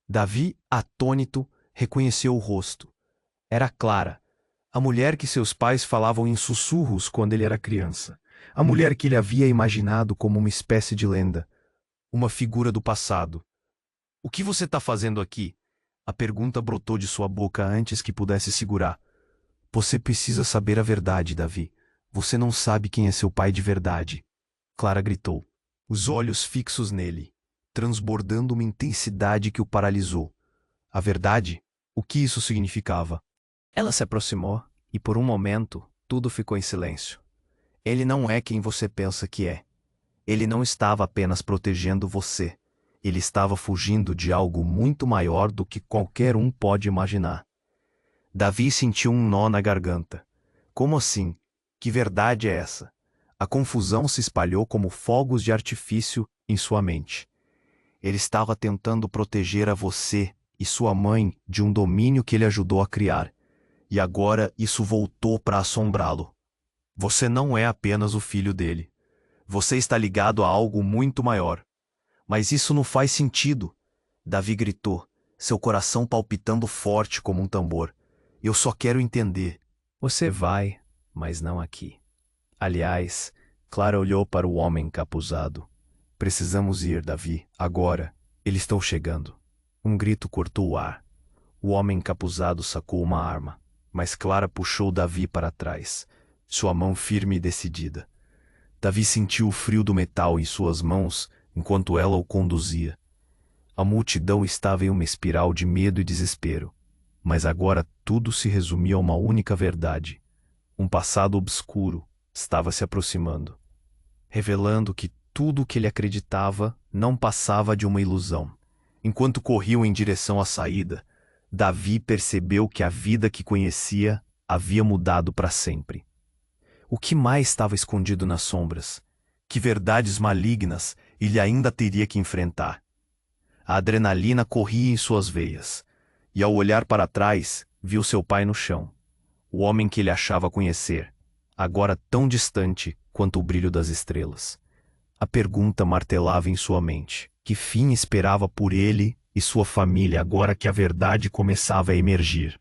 Davi, atônito, reconheceu o rosto. Era Clara, a mulher que seus pais falavam em sussurros quando ele era criança. A mulher que ele havia imaginado como uma espécie de lenda. Uma figura do passado. "O que você está fazendo aqui?" A pergunta brotou de sua boca antes que pudesse segurar. "Você precisa saber a verdade, Davi. Você não sabe quem é seu pai de verdade." Clara gritou, os olhos fixos nele, transbordando uma intensidade que o paralisou. A verdade? O que isso significava? Ela se aproximou e, por um momento, tudo ficou em silêncio. Ele não é quem você pensa que é. Ele não estava apenas protegendo você. Ele estava fugindo de algo muito maior do que qualquer um pode imaginar. Davi sentiu um nó na garganta. Como assim? Que verdade é essa? A confusão se espalhou como fogos de artifício em sua mente. Ele estava tentando proteger a você e sua mãe de um domínio que ele ajudou a criar. E agora isso voltou para assombrá-lo. Você não é apenas o filho dele. Você está ligado a algo muito maior. Mas isso não faz sentido. Davi gritou, seu coração palpitando forte como um tambor. Eu só quero entender. Você vai, mas não aqui. Aliás, Clara olhou para o homem encapuzado. Precisamos ir, Davi, agora. Eles estão chegando. Um grito cortou o ar. O homem encapuzado sacou uma arma, mas Clara puxou Davi para trás, sua mão firme e decidida. Davi sentiu o frio do metal em suas mãos enquanto ela o conduzia. A multidão estava em uma espiral de medo e desespero, mas agora tudo se resumia a uma única verdade. Um passado obscuro estava se aproximando, revelando que tudo o que ele acreditava não passava de uma ilusão. Enquanto corriam em direção à saída, Davi percebeu que a vida que conhecia havia mudado para sempre. O que mais estava escondido nas sombras? Que verdades malignas ele ainda teria que enfrentar? A adrenalina corria em suas veias, e ao olhar para trás, viu seu pai no chão. O homem que ele achava conhecer, agora tão distante quanto o brilho das estrelas. A pergunta martelava em sua mente. Que fim esperava por ele e sua família agora que a verdade começava a emergir?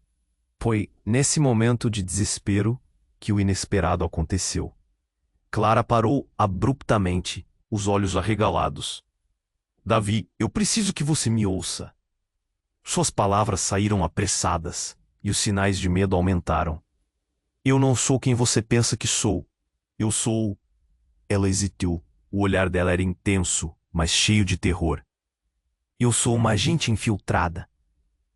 Foi, nesse momento de desespero, que o inesperado aconteceu. Clara parou abruptamente, os olhos arregalados. Davi, eu preciso que você me ouça. Suas palavras saíram apressadas, e os sinais de medo aumentaram. Eu não sou quem você pensa que sou. Eu sou... Ela hesitou. O olhar dela era intenso, mas cheio de terror. Eu sou uma agente infiltrada.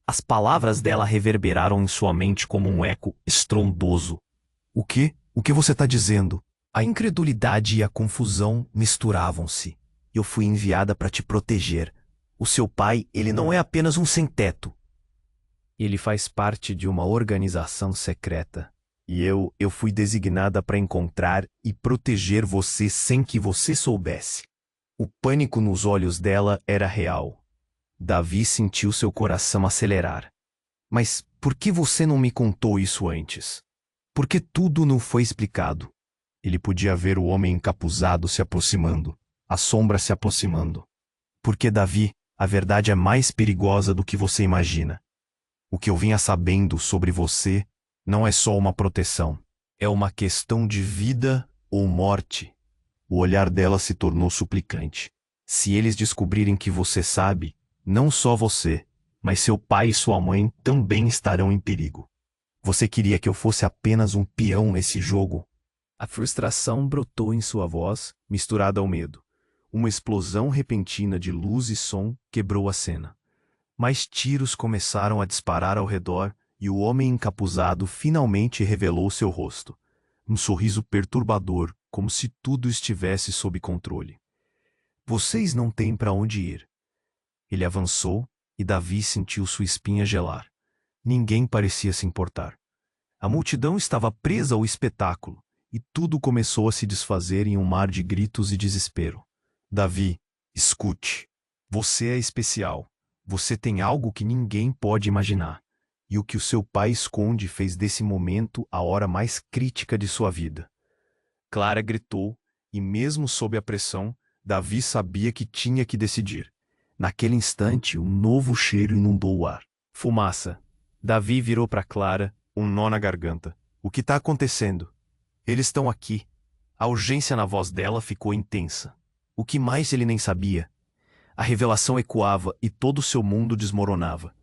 As palavras dela reverberaram em sua mente como um eco estrondoso. O quê? O que você está dizendo? A incredulidade e a confusão misturavam-se. Eu fui enviada para te proteger. O seu pai, ele não é apenas um sem-teto. Ele faz parte de uma organização secreta. E eu fui designada para encontrar e proteger você sem que você soubesse. O pânico nos olhos dela era real. Davi sentiu seu coração acelerar. Mas por que você não me contou isso antes? Por que tudo não foi explicado? Ele podia ver o homem encapuzado se aproximando, a sombra se aproximando. Porque, Davi, a verdade é mais perigosa do que você imagina. O que eu vinha sabendo sobre você não é só uma proteção. É uma questão de vida ou morte. O olhar dela se tornou suplicante. Se eles descobrirem que você sabe, não só você, mas seu pai e sua mãe também estarão em perigo. Você queria que eu fosse apenas um peão nesse jogo? A frustração brotou em sua voz, misturada ao medo. Uma explosão repentina de luz e som quebrou a cena. Mais tiros começaram a disparar ao redor e o homem encapuzado finalmente revelou seu rosto. Um sorriso perturbador, como se tudo estivesse sob controle. Vocês não têm para onde ir. Ele avançou e Davi sentiu sua espinha gelar. Ninguém parecia se importar. A multidão estava presa ao espetáculo e tudo começou a se desfazer em um mar de gritos e desespero. Davi, escute. Você é especial. Você tem algo que ninguém pode imaginar. E o que o seu pai esconde fez desse momento a hora mais crítica de sua vida. Clara gritou, e mesmo sob a pressão, Davi sabia que tinha que decidir. Naquele instante, um novo cheiro inundou o ar. Fumaça. Davi virou para Clara, um nó na garganta. O que está acontecendo? Eles estão aqui. A urgência na voz dela ficou intensa. O que mais ele nem sabia? A revelação ecoava e todo o seu mundo desmoronava.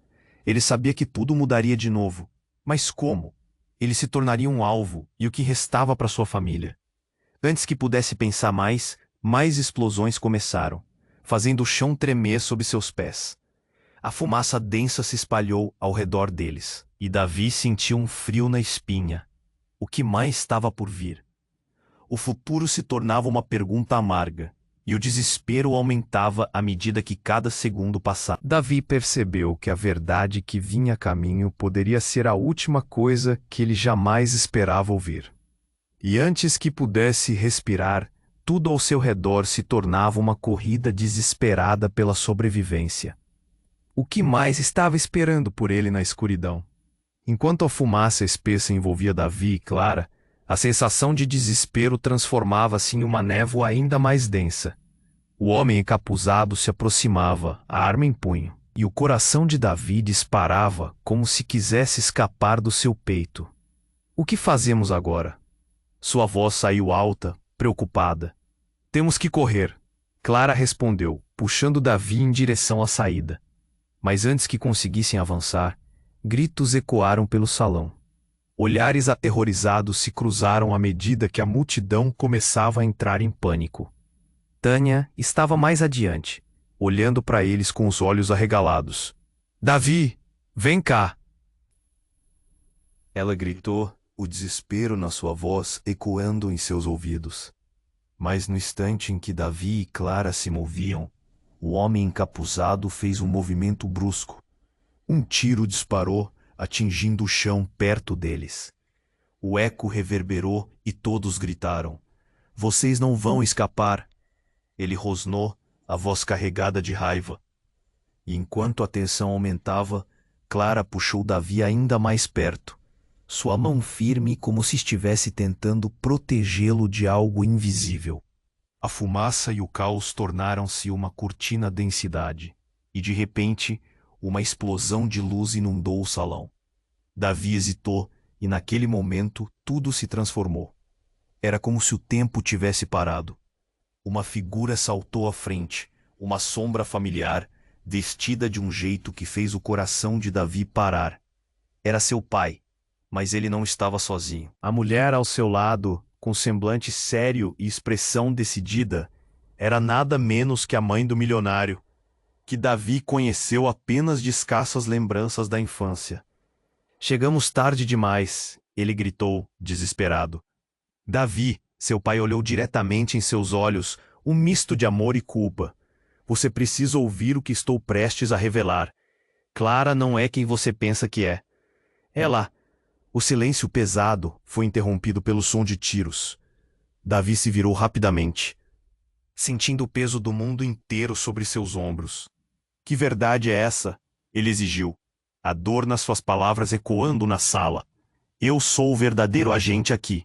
Ele sabia que tudo mudaria de novo. Mas como? Ele se tornaria um alvo e o que restava para sua família. Antes que pudesse pensar mais explosões começaram, fazendo o chão tremer sob seus pés. A fumaça densa se espalhou ao redor deles, e Davi sentiu um frio na espinha. O que mais estava por vir? O futuro se tornava uma pergunta amarga, e o desespero aumentava à medida que cada segundo passava. Davi percebeu que a verdade que vinha a caminho poderia ser a última coisa que ele jamais esperava ouvir. E antes que pudesse respirar, tudo ao seu redor se tornava uma corrida desesperada pela sobrevivência. O que mais estava esperando por ele na escuridão? Enquanto a fumaça espessa envolvia Davi e Clara, a sensação de desespero transformava-se em uma névoa ainda mais densa. O homem encapuzado se aproximava, a arma em punho, e o coração de Davi disparava como se quisesse escapar do seu peito. O que fazemos agora? Sua voz saiu alta, preocupada. Temos que correr, Clara respondeu, puxando Davi em direção à saída. Mas antes que conseguissem avançar, gritos ecoaram pelo salão. Olhares aterrorizados se cruzaram à medida que a multidão começava a entrar em pânico. Tânia estava mais adiante, olhando para eles com os olhos arregalados. Davi, vem cá! Ela gritou, o desespero na sua voz ecoando em seus ouvidos. Mas no instante em que Davi e Clara se moviam, o homem encapuzado fez um movimento brusco. Um tiro disparou, atingindo o chão perto deles. O eco reverberou e todos gritaram. Vocês não vão escapar! Ele rosnou, a voz carregada de raiva. E enquanto a tensão aumentava, Clara puxou Davi ainda mais perto. Sua mão firme como se estivesse tentando protegê-lo de algo invisível. A fumaça e o caos tornaram-se uma cortina densidade, e de repente, uma explosão de luz inundou o salão. Davi hesitou, E naquele momento tudo se transformou. Era como se o tempo tivesse parado. Uma figura saltou à frente, uma sombra familiar, vestida de um jeito que fez o coração de Davi parar. Era seu pai, mas ele não estava sozinho. A mulher ao seu lado, com semblante sério e expressão decidida, era nada menos que a mãe do milionário, que Davi conheceu apenas de escassas lembranças da infância. Chegamos tarde demais, ele gritou, desesperado. Davi, seu pai olhou diretamente em seus olhos, um misto de amor e culpa. Você precisa ouvir o que estou prestes a revelar. Clara não é quem você pensa que é. Ela... O silêncio pesado foi interrompido pelo som de tiros. Davi se virou rapidamente, sentindo o peso do mundo inteiro sobre seus ombros. Que verdade é essa? Ele exigiu, a dor nas suas palavras ecoando na sala. Eu sou o verdadeiro agente aqui.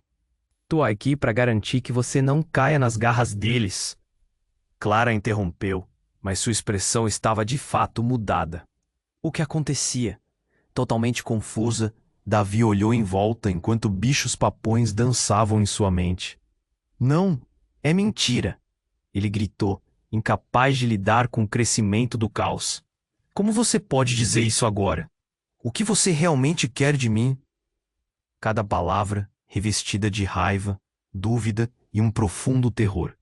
Tô aqui para garantir que você não caia nas garras deles. Clara interrompeu, mas sua expressão estava de fato mudada. O que acontecia? Totalmente confusa, Davi olhou em volta enquanto bichos papões dançavam em sua mente. Não, é mentira, ele gritou, incapaz de lidar com o crescimento do caos. Como você pode dizer isso agora? O que você realmente quer de mim? Cada palavra revestida de raiva, dúvida e um profundo terror.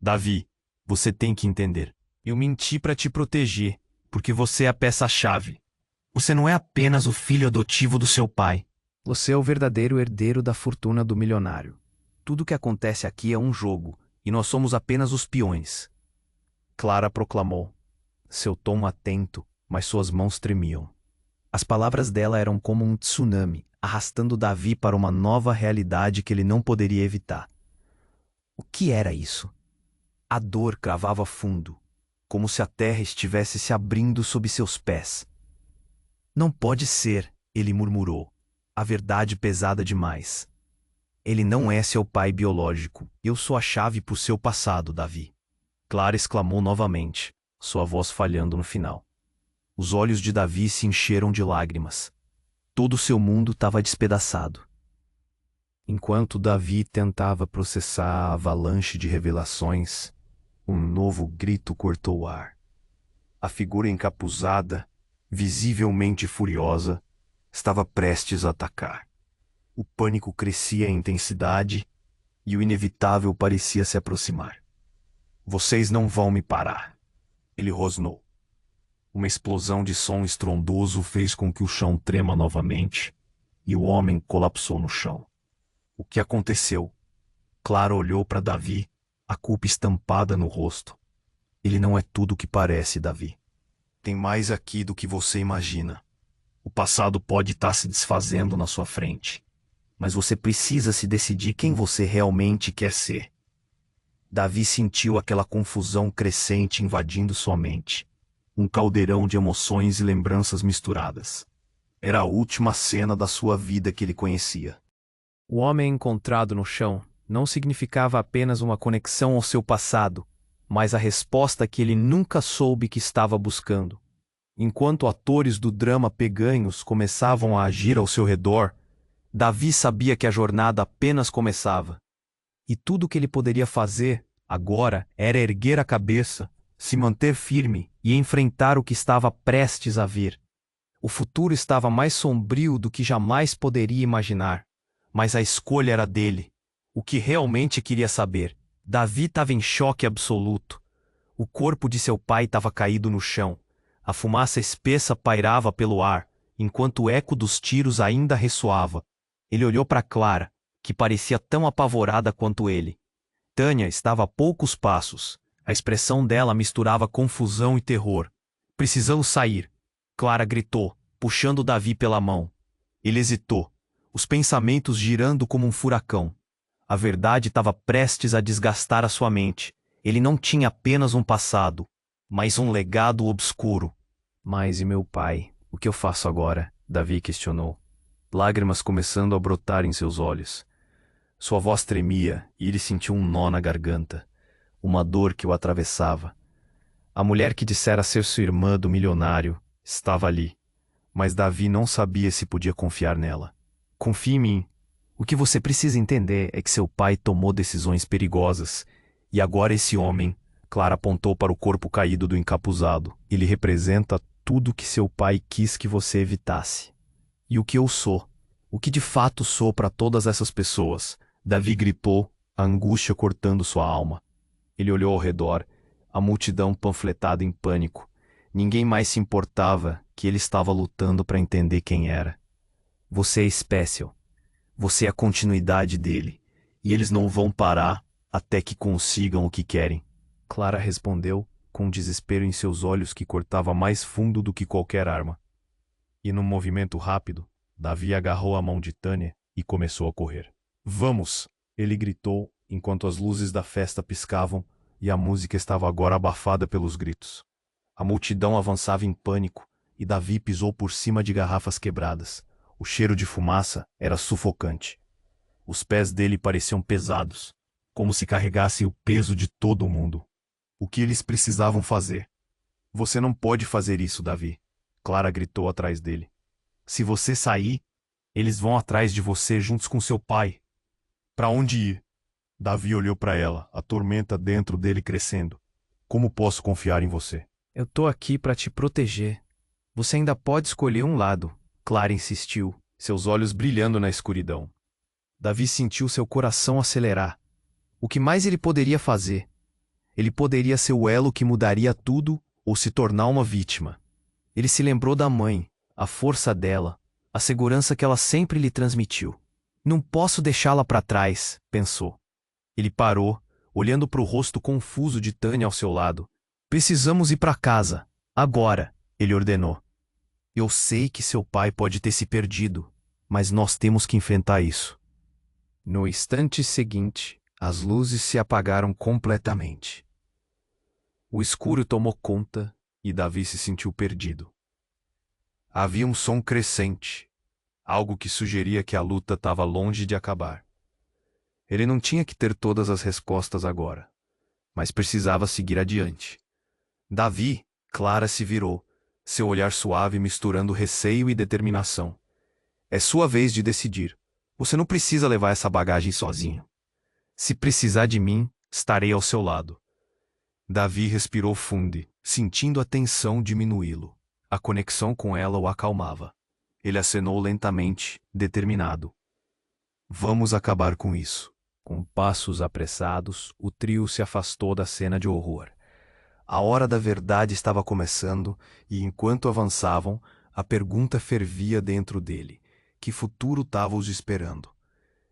Davi, você tem que entender. Eu menti para te proteger, porque você é a peça-chave. Você não é apenas o filho adotivo do seu pai. Você é o verdadeiro herdeiro da fortuna do milionário. Tudo o que acontece aqui é um jogo, e nós somos apenas os peões. Clara proclamou, seu tom atento, mas suas mãos tremiam. As palavras dela eram como um tsunami, arrastando Davi para uma nova realidade que ele não poderia evitar. O que era isso? A dor cravava fundo, como se a terra estivesse se abrindo sob seus pés. Não pode ser, ele murmurou, a verdade pesada demais. Ele não é seu pai biológico. Eu sou a chave para o seu passado, Davi. Clara exclamou novamente, sua voz falhando no final. Os olhos de Davi se encheram de lágrimas. Todo o seu mundo estava despedaçado. Enquanto Davi tentava processar a avalanche de revelações, um novo grito cortou o ar. A figura encapuzada, visivelmente furiosa, estava prestes a atacar. O pânico crescia em intensidade e o inevitável parecia se aproximar. Vocês não vão me parar, ele rosnou. Uma explosão de som estrondoso fez com que o chão trema novamente e o homem colapsou no chão. O que aconteceu? Clara olhou para Davi, a culpa estampada no rosto. Ele não é tudo o que parece, Davi. Tem mais aqui do que você imagina. O passado pode estar se desfazendo na sua frente, mas você precisa se decidir quem você realmente quer ser. Davi sentiu aquela confusão crescente invadindo sua mente. Um caldeirão de emoções e lembranças misturadas. Era a última cena da sua vida que ele conhecia. O homem encontrado no chão não significava apenas uma conexão ao seu passado, mas a resposta que ele nunca soube que estava buscando. Enquanto atores do drama peganhos começavam a agir ao seu redor, Davi sabia que a jornada apenas começava. E tudo o que ele poderia fazer, agora, era erguer a cabeça, se manter firme e enfrentar o que estava prestes a vir. O futuro estava mais sombrio do que jamais poderia imaginar, mas a escolha era dele. O que realmente queria saber. Davi estava em choque absoluto. O corpo de seu pai estava caído no chão. A fumaça espessa pairava pelo ar, enquanto o eco dos tiros ainda ressoava. Ele olhou para Clara, que parecia tão apavorada quanto ele. Tânia estava a poucos passos. A expressão dela misturava confusão e terror. Precisamos sair, Clara gritou, puxando Davi pela mão. Ele hesitou, os pensamentos girando como um furacão. A verdade estava prestes a desgastar a sua mente. Ele não tinha apenas um passado, mas um legado obscuro. Mas e meu pai? O que eu faço agora? Davi questionou. Lágrimas começando a brotar em seus olhos. Sua voz tremia e ele sentiu um nó na garganta. Uma dor que o atravessava. A mulher que dissera ser sua irmã do milionário estava ali, mas Davi não sabia se podia confiar nela. Confie em mim. O que você precisa entender é que seu pai tomou decisões perigosas. E agora esse homem, Clara apontou para o corpo caído do encapuzado, ele representa tudo que seu pai quis que você evitasse. E o que eu sou? O que de fato sou para todas essas pessoas? Davi gritou, a angústia cortando sua alma. Ele olhou ao redor, a multidão panfletada em pânico. Ninguém mais se importava que ele estava lutando para entender quem era. Você é Special. Você é a continuidade dele. E eles não vão parar até que consigam o que querem. Clara respondeu, com desespero em seus olhos que cortava mais fundo do que qualquer arma. E num movimento rápido, Davi agarrou a mão de Tânia e começou a correr. Vamos! Ele gritou, enquanto as luzes da festa piscavam e a música estava agora abafada pelos gritos. A multidão avançava em pânico e Davi pisou por cima de garrafas quebradas. O cheiro de fumaça era sufocante. Os pés dele pareciam pesados, como se carregassem o peso de todo o mundo. O que eles precisavam fazer? Você não pode fazer isso, Davi. Clara gritou atrás dele. Se você sair, eles vão atrás de você juntos com seu pai. Para onde ir? Davi olhou para ela, a tormenta dentro dele crescendo. Como posso confiar em você? Eu tô aqui para te proteger. Você ainda pode escolher um lado. Clara insistiu, seus olhos brilhando na escuridão. Davi sentiu seu coração acelerar. O que mais ele poderia fazer? Ele poderia ser o elo que mudaria tudo ou se tornar uma vítima. Ele se lembrou da mãe, a força dela, a segurança que ela sempre lhe transmitiu. Não posso deixá-la para trás, pensou. Ele parou, olhando para o rosto confuso de Tânia ao seu lado. Precisamos ir para casa, agora, ele ordenou. Eu sei que seu pai pode ter se perdido, mas nós temos que enfrentar isso. No instante seguinte, as luzes se apagaram completamente. O escuro tomou conta e Davi se sentiu perdido. Havia um som crescente, algo que sugeria que a luta estava longe de acabar. Ele não tinha que ter todas as respostas agora, mas precisava seguir adiante. Davi, Clara se virou, seu olhar suave misturando receio e determinação. É sua vez de decidir. Você não precisa levar essa bagagem sozinho. Se precisar de mim, estarei ao seu lado. Davi respirou fundo, sentindo a tensão diminuí-lo. A conexão com ela o acalmava. Ele acenou lentamente, determinado. Vamos acabar com isso. Com passos apressados, o trio se afastou da cena de horror. A hora da verdade estava começando e, enquanto avançavam, a pergunta fervia dentro dele. Que futuro estava os esperando?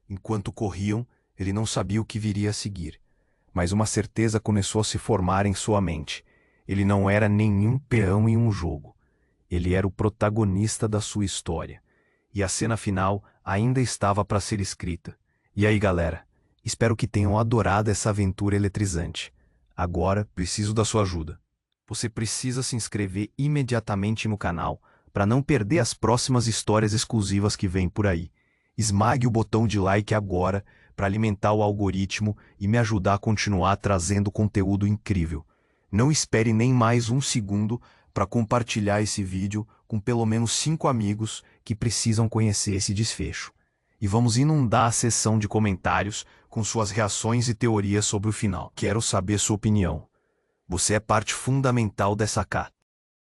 Enquanto corriam, ele não sabia o que viria a seguir. Mas uma certeza começou a se formar em sua mente. Ele não era nenhum peão em um jogo. Ele era o protagonista da sua história. E a cena final ainda estava para ser escrita. E aí, galera? Espero que tenham adorado essa aventura eletrizante. Agora, preciso da sua ajuda. Você precisa se inscrever imediatamente no canal para não perder as próximas histórias exclusivas que vêm por aí. Esmague o botão de like agora para alimentar o algoritmo e me ajudar a continuar trazendo conteúdo incrível. Não espere nem mais um segundo para compartilhar esse vídeo com pelo menos 5 amigos que precisam conhecer esse desfecho. E vamos inundar a seção de comentários com suas reações e teorias sobre o final. Quero saber sua opinião. Você é parte fundamental dessa